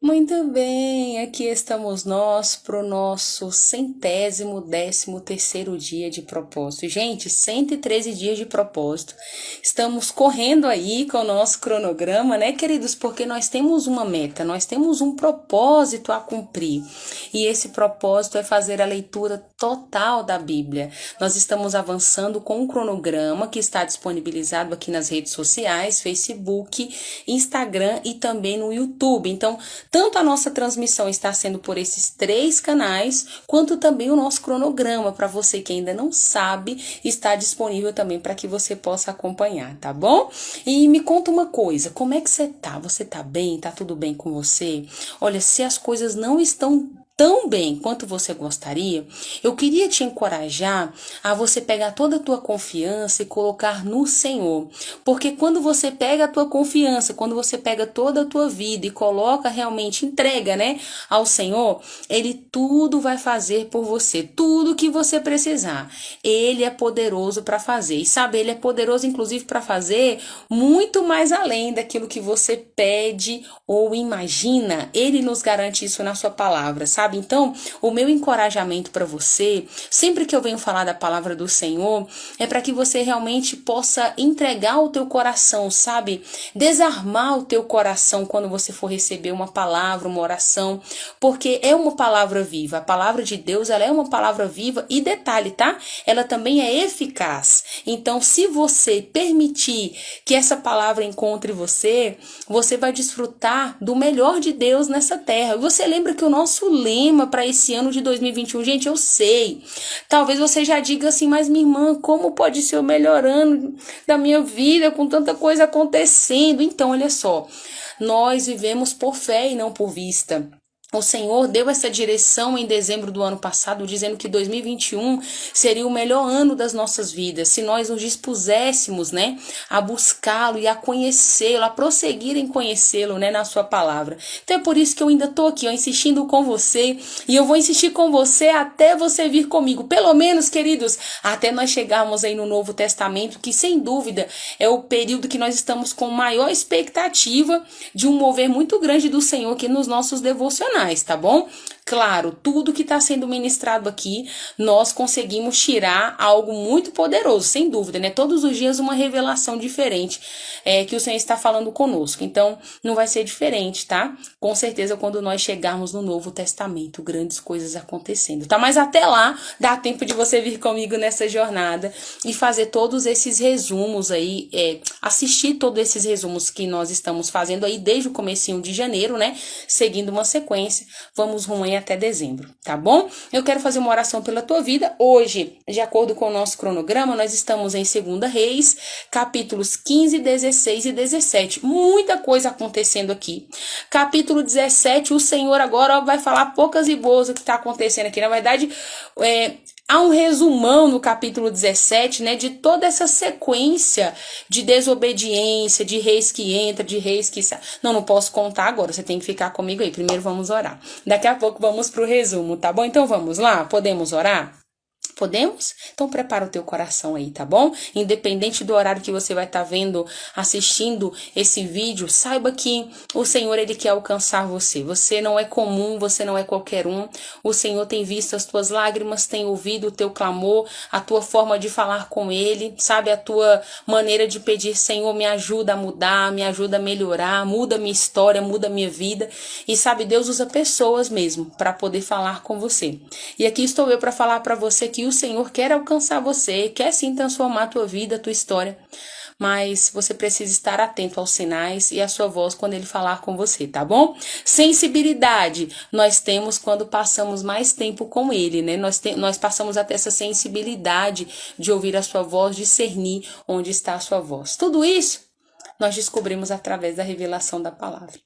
Muito bem, aqui estamos nós para o nosso 113º dia de propósito. Gente, 113 dias de propósito. Estamos correndo aí com o nosso cronograma, né, queridos? Porque nós temos uma meta, nós temos um propósito a cumprir. E esse propósito é fazer a leitura total da Bíblia. Nós estamos avançando com um cronograma que está disponibilizado aqui nas redes sociais, Facebook, Instagram e também no YouTube. Então, tanto a nossa transmissão está sendo por esses 3 canais, quanto também o nosso cronograma, para você que ainda não sabe, está disponível também para que você possa acompanhar, tá bom? E me conta uma coisa, como é que você tá? Você tá bem? Tá tudo bem com você? Olha, se as coisas não estão tão bem quanto você gostaria, eu queria te encorajar a você pegar toda a tua confiança e colocar no Senhor. Porque quando você pega a tua confiança, quando você pega toda a tua vida e coloca realmente, entrega, né, ao Senhor, Ele tudo vai fazer por você, tudo que você precisar. Ele é poderoso para fazer. E sabe, Ele é poderoso inclusive para fazer muito mais além daquilo que você pede ou imagina. Ele nos garante isso na sua palavra, sabe? Então, o meu encorajamento para você, sempre que eu venho falar da palavra do Senhor, é para que você realmente possa entregar o teu coração, sabe? Desarmar o teu coração quando você for receber uma palavra, uma oração, porque é uma palavra viva. A palavra de Deus, ela é uma palavra viva e detalhe, tá? Ela também é eficaz. Então, se você permitir que essa palavra encontre você, você vai desfrutar do melhor de Deus nessa terra. E você lembra que o nosso lema para esse ano de 2021, gente, eu sei. Talvez você já diga assim, mas minha irmã, como pode ser o melhor ano da minha vida com tanta coisa acontecendo? Então, olha só, nós vivemos por fé e não por vista. O Senhor deu essa direção em dezembro do ano passado, dizendo que 2021 seria o melhor ano das nossas vidas, se nós nos dispuséssemos, né, a buscá-lo e a conhecê-lo, a prosseguir em conhecê-lo, né, na sua palavra. Então é por isso que eu ainda tô aqui, ó, insistindo com você, e eu vou insistir com você até você vir comigo, pelo menos, queridos, até nós chegarmos aí no Novo Testamento, que sem dúvida é o período que nós estamos com maior expectativa de um mover muito grande do Senhor aqui nos nossos devocionais, tá bom? Claro, tudo que está sendo ministrado aqui, nós conseguimos tirar algo muito poderoso, sem dúvida, né? Todos os dias uma revelação diferente que o Senhor está falando conosco. Então, não vai ser diferente, tá? Com certeza, quando nós chegarmos no Novo Testamento, grandes coisas acontecendo, tá? Mas até lá, dá tempo de você vir comigo nessa jornada e fazer todos esses resumos aí, assistir todos esses resumos que nós estamos fazendo aí desde o comecinho de janeiro, né? Seguindo uma sequência, vamos rumo aí até dezembro, tá bom? Eu quero fazer uma oração pela tua vida. Hoje, de acordo com o nosso cronograma, nós estamos em 2 Reis, capítulos 15, 16 e 17. Muita coisa acontecendo aqui. Capítulo 17, o Senhor agora vai falar poucas e boas o que está acontecendo aqui. Na verdade, há um resumão no capítulo 17, né, de toda essa sequência de desobediência, de reis que entra, de reis que sai. Não posso contar agora, você tem que ficar comigo aí. Primeiro vamos orar. Daqui a pouco vamos pro resumo, tá bom? Então vamos lá? Podemos orar? Podemos? Então prepara o teu coração aí, tá bom? Independente do horário que você vai estar vendo, assistindo esse vídeo, saiba que o Senhor, Ele quer alcançar você. Você não é comum, você não é qualquer um. O Senhor tem visto as tuas lágrimas, tem ouvido o teu clamor, a tua forma de falar com Ele, sabe? A tua maneira de pedir, Senhor, me ajuda a mudar, me ajuda a melhorar, muda minha história, muda minha vida. E sabe, Deus usa pessoas mesmo para poder falar com você. E aqui estou eu para falar para você que o Senhor quer alcançar você, quer sim transformar a tua vida, a tua história, mas você precisa estar atento aos sinais e à sua voz quando Ele falar com você, tá bom? Sensibilidade, nós temos quando passamos mais tempo com Ele, né? Nós passamos até essa sensibilidade de ouvir a sua voz, discernir onde está a sua voz. Tudo isso nós descobrimos através da revelação da palavra.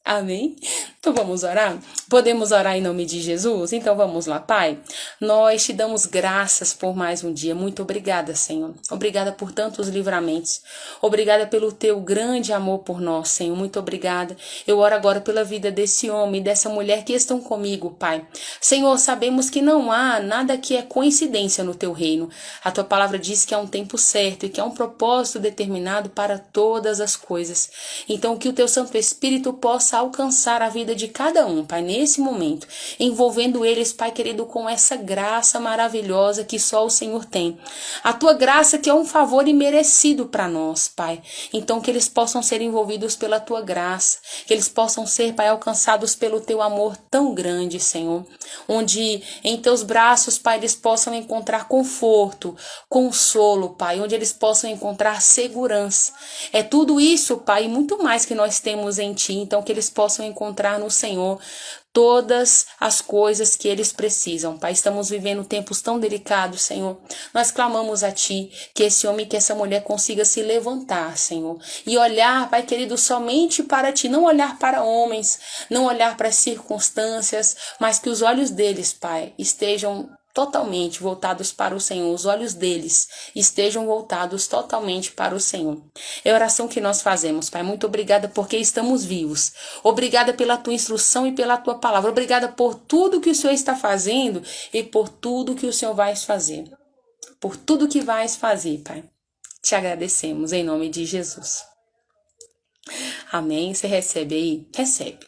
Amém? Então vamos orar? Podemos orar em nome de Jesus? Então vamos lá, Pai. Nós te damos graças por mais um dia. Muito obrigada, Senhor. Obrigada por tantos livramentos. Obrigada pelo teu grande amor por nós, Senhor. Muito obrigada. Eu oro agora pela vida desse homem e dessa mulher que estão comigo, Pai. Senhor, sabemos que não há nada que é coincidência no teu reino. A tua palavra diz que há um tempo certo e que há um propósito determinado para todas as coisas. Então, que o teu Santo Espírito possa alcançar a vida de cada um, Pai, nesse momento, envolvendo eles, Pai querido, com essa graça maravilhosa que só o Senhor tem. A tua graça que é um favor imerecido para nós, Pai. Então que eles possam ser envolvidos pela tua graça, que eles possam ser, Pai, alcançados pelo teu amor tão grande, Senhor. Onde em teus braços, Pai, eles possam encontrar conforto, consolo, Pai, onde eles possam encontrar segurança. É tudo isso, Pai, e muito mais que nós temos em Ti. Então que eles possam encontrar no Senhor todas as coisas que eles precisam. Pai, estamos vivendo tempos tão delicados, Senhor. Nós clamamos a Ti que esse homem, que essa mulher consiga se levantar, Senhor, e olhar, Pai querido, somente para Ti, não olhar para homens, não olhar para as circunstâncias, mas que os olhos deles, Pai, estejam totalmente voltados para o Senhor, os olhos deles estejam voltados totalmente para o Senhor. É a oração que nós fazemos, Pai. Muito obrigada porque estamos vivos. Obrigada pela tua instrução e pela tua palavra. Obrigada por tudo que o Senhor está fazendo e por tudo que o Senhor vai fazer. Por tudo que vais fazer, Pai. Te agradecemos em nome de Jesus. Amém? Você recebe aí?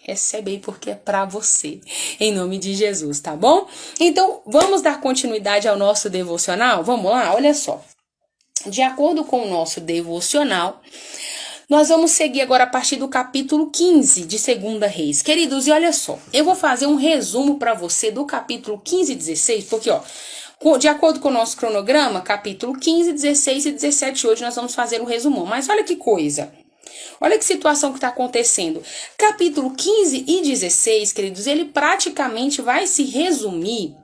Recebe aí porque é para você, em nome de Jesus, tá bom? Então, vamos dar continuidade ao nosso devocional? Vamos lá? Olha só. De acordo com o nosso devocional, nós vamos seguir agora a partir do capítulo 15 de 2 Reis. Queridos, e olha só, eu vou fazer um resumo para você do capítulo 15 e 16, porque, ó, de acordo com o nosso cronograma, capítulo 15, 16 e 17, hoje nós vamos fazer um resumo. Mas olha que coisa. Olha que situação que está acontecendo. Capítulo 15 e 16, queridos, ele praticamente vai se resumir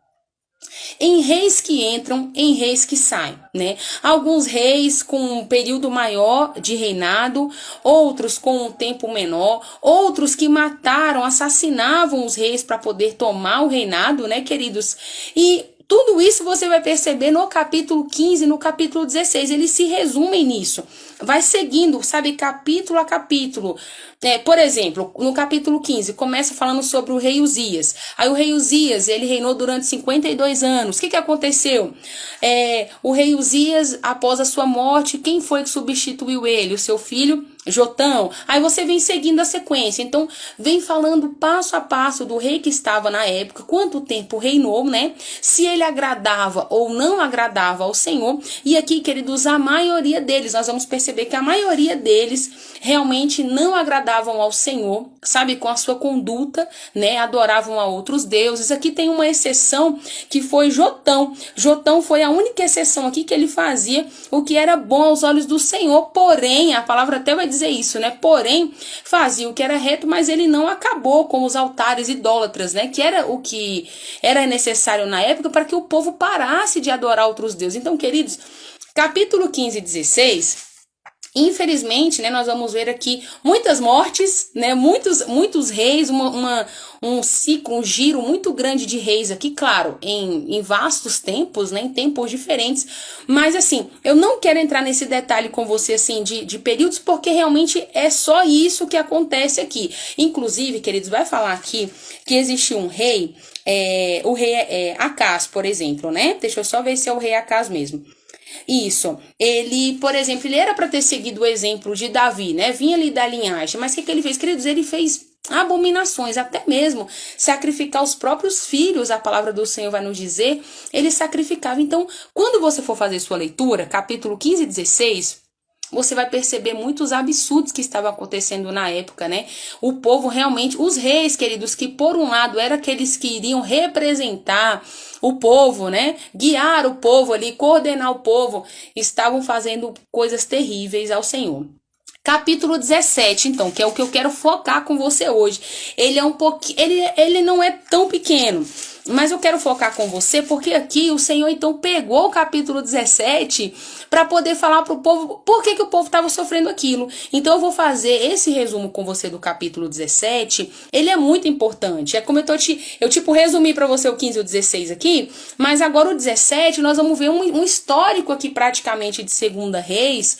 em reis que entram, em reis que saem, né? Alguns reis com um período maior de reinado, outros com um tempo menor, outros que mataram, assassinavam os reis para poder tomar o reinado, né, queridos? E tudo isso você vai perceber no capítulo 15 e no capítulo 16. Eles se resumem nisso. Vai seguindo, sabe, capítulo a capítulo. Por exemplo, no capítulo 15, começa falando sobre o rei Uzias. Aí o rei Uzias, ele reinou durante 52 anos. O que aconteceu? O rei Uzias, após a sua morte, quem foi que substituiu ele? O seu filho Jotão. Aí você vem seguindo a sequência. Então, vem falando passo a passo do rei que estava na época, quanto tempo reinou, né? Se ele agradava ou não agradava ao Senhor. E aqui, queridos, a maioria deles, nós vamos perceber que a maioria deles realmente não agradavam ao Senhor, sabe, com a sua conduta, né? Adoravam a outros deuses. Aqui tem uma exceção que foi Jotão. Jotão foi a única exceção aqui que ele fazia o que era bom aos olhos do Senhor, porém, a palavra até vai dizer isso, né? Porém, fazia o que era reto, mas ele não acabou com os altares idólatras, né? Que era o que era necessário na época para que o povo parasse de adorar outros deuses. Então, queridos, capítulo 15 e 16... Infelizmente, né, nós vamos ver aqui muitas mortes, né, muitos reis, um ciclo, um giro muito grande de reis aqui, claro, em vastos tempos, né, em tempos diferentes, mas assim, eu não quero entrar nesse detalhe com você, assim, de períodos, porque realmente é só isso que acontece aqui. Inclusive, queridos, vai falar aqui que existiu um rei, o rei Acás, por exemplo, né, deixa eu só ver se é o rei Acás mesmo. Isso, ele, por exemplo, ele era para ter seguido o exemplo de Davi, né? Vinha ali da linhagem, mas o que ele fez, queridos? Ele fez abominações, até mesmo sacrificar os próprios filhos, a palavra do Senhor vai nos dizer, ele sacrificava. Então, quando você for fazer sua leitura, capítulo 15 e 16, você vai perceber muitos absurdos que estavam acontecendo na época, né? O povo realmente, os reis, queridos, que por um lado eram aqueles que iriam representar o povo, né? Guiar o povo ali, coordenar o povo, estavam fazendo coisas terríveis ao Senhor. Capítulo 17, então, que é o que eu quero focar com você hoje. Ele é um pouquinho, ele não é tão pequeno. Mas eu quero focar com você porque aqui o Senhor então pegou o capítulo 17 para poder falar para o povo por que o povo estava sofrendo aquilo. Então eu vou fazer esse resumo com você do capítulo 17. Ele é muito importante. É como eu tipo resumi para você o 15 e o 16 aqui, mas agora o 17 nós vamos ver um histórico aqui praticamente de Segunda Reis,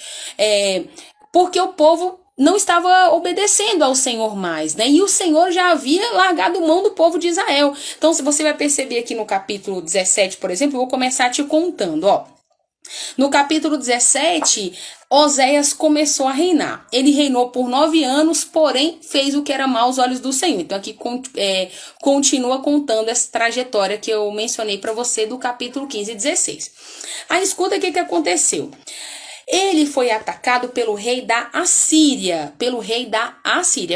porque o povo não estava obedecendo ao Senhor mais, né? E o Senhor já havia largado mão do povo de Israel. Então, se você vai perceber aqui no capítulo 17, por exemplo, eu vou começar te contando, ó. No capítulo 17, Oséias começou a reinar. Ele reinou por 9 anos, porém fez o que era mal aos olhos do Senhor. Então aqui continua contando essa trajetória que eu mencionei para você do capítulo 15 e 16. Aí escuta o que aconteceu. Ele foi atacado pelo rei da Assíria,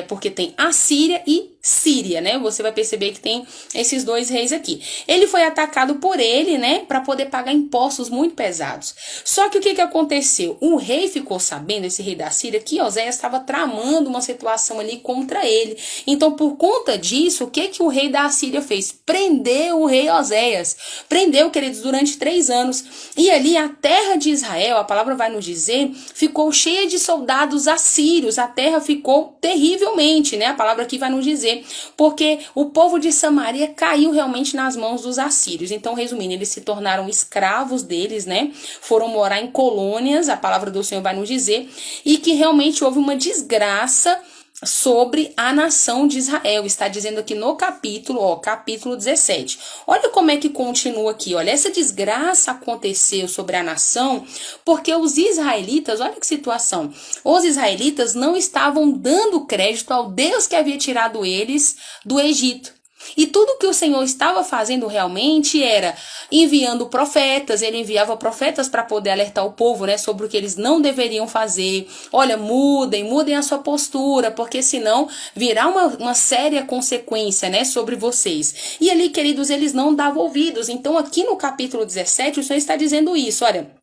porque tem Assíria e Síria, né? Você vai perceber que tem esses dois reis aqui. Ele foi atacado por ele, né? Para poder pagar impostos muito pesados. Só que o que aconteceu? O rei ficou sabendo, esse rei da Síria, que Oséias estava tramando uma situação ali contra ele. Então, por conta disso, o que o rei da Assíria fez? Prendeu o rei Oséias. Prendeu, queridos, durante 3 anos. E ali a terra de Israel, a palavra vai nos dizer, ficou cheia de soldados assírios. A terra ficou terrivelmente, né? A palavra aqui vai nos dizer, porque o povo de Samaria caiu realmente nas mãos dos assírios. Então, resumindo, eles se tornaram escravos deles, né? Foram morar em colônias, a palavra do Senhor vai nos dizer, e que realmente houve uma desgraça sobre a nação de Israel. Está dizendo aqui no capítulo 17. Olha como é que continua aqui. Olha, essa desgraça aconteceu sobre a nação porque os israelitas, olha que situação, os israelitas não estavam dando crédito ao Deus que havia tirado eles do Egito. E tudo que o Senhor estava fazendo realmente era enviando profetas. Ele enviava profetas para poder alertar o povo, né, sobre o que eles não deveriam fazer. Olha, mudem a sua postura, porque senão virá uma séria consequência, né, sobre vocês. E ali, queridos, eles não davam ouvidos. Então aqui no capítulo 17 o Senhor está dizendo isso, olha.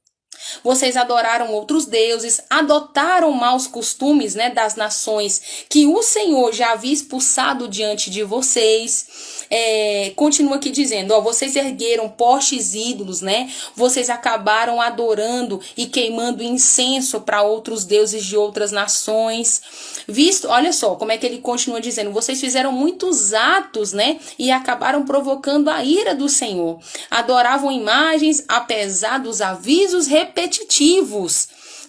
Vocês adoraram outros deuses, adotaram maus costumes, né, das nações que o Senhor já havia expulsado diante de vocês. Continua aqui dizendo, ó, vocês ergueram postes ídolos, né? Vocês acabaram adorando e queimando incenso para outros deuses de outras nações. Olha só como é que ele continua dizendo, vocês fizeram muitos atos, né? E acabaram provocando a ira do Senhor. Adoravam imagens, apesar dos avisos repetitivos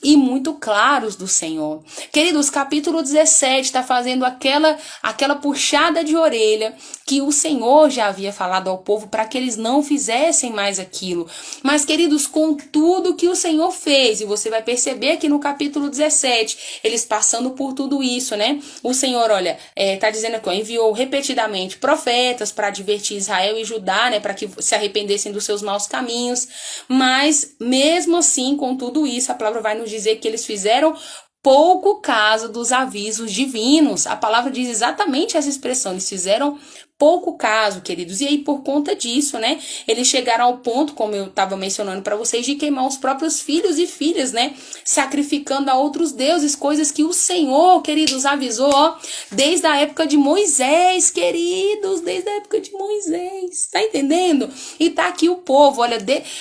e muito claros do Senhor. Queridos, capítulo 17 está fazendo aquela puxada de orelha que o Senhor já havia falado ao povo para que eles não fizessem mais aquilo. Mas, queridos, com tudo que o Senhor fez, e você vai perceber aqui no capítulo 17, eles passando por tudo isso, né? O Senhor, olha, tá dizendo aqui, ó, enviou repetidamente profetas para advertir Israel e Judá, né, para que se arrependessem dos seus maus caminhos. Mas, mesmo assim, com tudo isso, a palavra vai nos dizer que eles fizeram pouco caso dos avisos divinos. A palavra diz exatamente essa expressão, eles fizeram pouco caso, queridos. E aí, por conta disso, né, eles chegaram ao ponto, como eu estava mencionando para vocês, de queimar os próprios filhos e filhas, né, sacrificando a outros deuses, coisas que o Senhor, queridos, avisou, ó, desde a época de Moisés, queridos, desde a época de Moisés, tá entendendo? E tá aqui o povo, olha,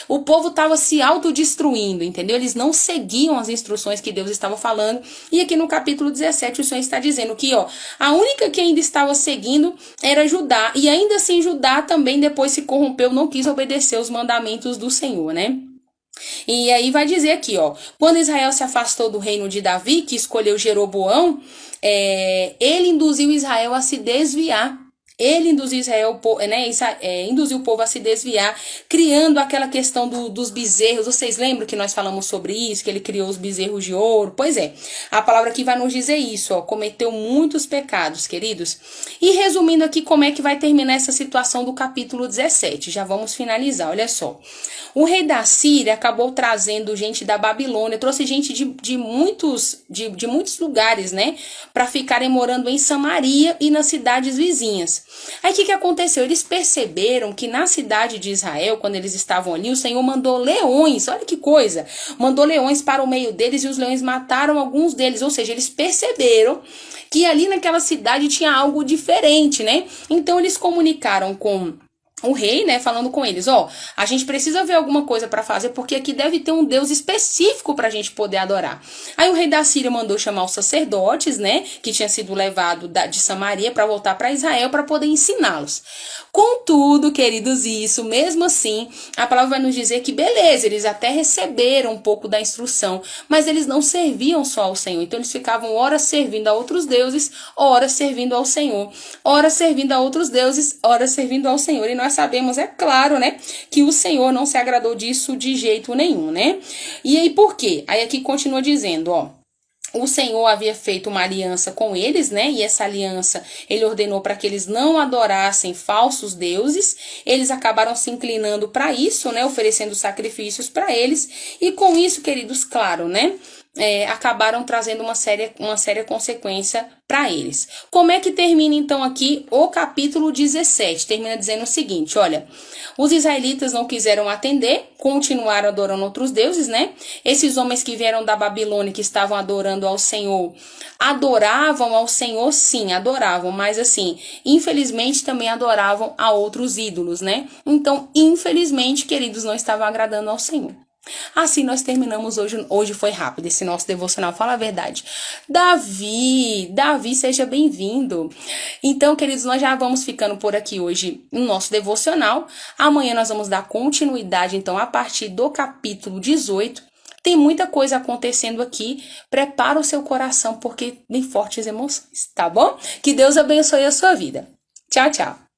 o povo estava se autodestruindo, entendeu? Eles não seguiam as instruções que Deus estava falando, e aqui no capítulo 17 o Senhor está dizendo que, ó, a única que ainda estava seguindo era Judá. E ainda assim Judá também depois se corrompeu, não quis obedecer os mandamentos do Senhor, né? E aí vai dizer aqui, ó, quando Israel se afastou do reino de Davi, que escolheu Jeroboão, ele induziu Israel a se desviar. Ele induziu induziu o povo a se desviar, criando aquela questão dos bezerros. Vocês lembram que nós falamos sobre isso, que ele criou os bezerros de ouro? Pois é, a palavra aqui vai nos dizer isso, ó, cometeu muitos pecados, queridos. E resumindo aqui como é que vai terminar essa situação do capítulo 17, já vamos finalizar, olha só. O rei da Síria acabou trazendo gente da Babilônia, trouxe gente de muitos lugares, né, para ficarem morando em Samaria e nas cidades vizinhas. Aí o que aconteceu? Eles perceberam que na cidade de Israel, quando eles estavam ali, o Senhor mandou leões, olha que coisa, mandou leões para o meio deles e os leões mataram alguns deles, ou seja, eles perceberam que ali naquela cidade tinha algo diferente, né? Então eles comunicaram com o rei, né, falando com eles, ó, a gente precisa ver alguma coisa para fazer, porque aqui deve ter um Deus específico pra gente poder adorar. Aí o rei da Síria mandou chamar os sacerdotes, né, que tinha sido levado de Samaria para voltar para Israel para poder ensiná-los. Contudo, queridos, isso, mesmo assim, a palavra vai nos dizer que beleza, eles até receberam um pouco da instrução, mas eles não serviam só ao Senhor. Então eles ficavam ora servindo a outros deuses, ora servindo ao Senhor, ora servindo a outros deuses, ora servindo ao Senhor. E nós sabemos, é claro, né, que o Senhor não se agradou disso de jeito nenhum, né? E aí por quê? Aí aqui continua dizendo, ó, o Senhor havia feito uma aliança com eles, né? E essa aliança ele ordenou para que eles não adorassem falsos deuses. Eles acabaram se inclinando para isso, né? Oferecendo sacrifícios para eles. E com isso, queridos, claro, né? Acabaram trazendo uma séria consequência para eles. Como é que termina então aqui o capítulo 17? Termina dizendo o seguinte, olha, os israelitas não quiseram atender, continuaram adorando outros deuses, né? Esses homens que vieram da Babilônia, que estavam adorando ao Senhor, adoravam ao Senhor, sim, adoravam, mas assim, infelizmente também adoravam a outros ídolos, né? Então, infelizmente, queridos, não estavam agradando ao Senhor. Assim nós terminamos hoje foi rápido esse nosso devocional, fala a verdade. Davi, seja bem-vindo. Então, queridos, nós já vamos ficando por aqui hoje no nosso devocional. Amanhã nós vamos dar continuidade, então, a partir do capítulo 18. Tem muita coisa acontecendo aqui. Prepara o seu coração, porque vem fortes emoções, tá bom? Que Deus abençoe a sua vida. Tchau, tchau.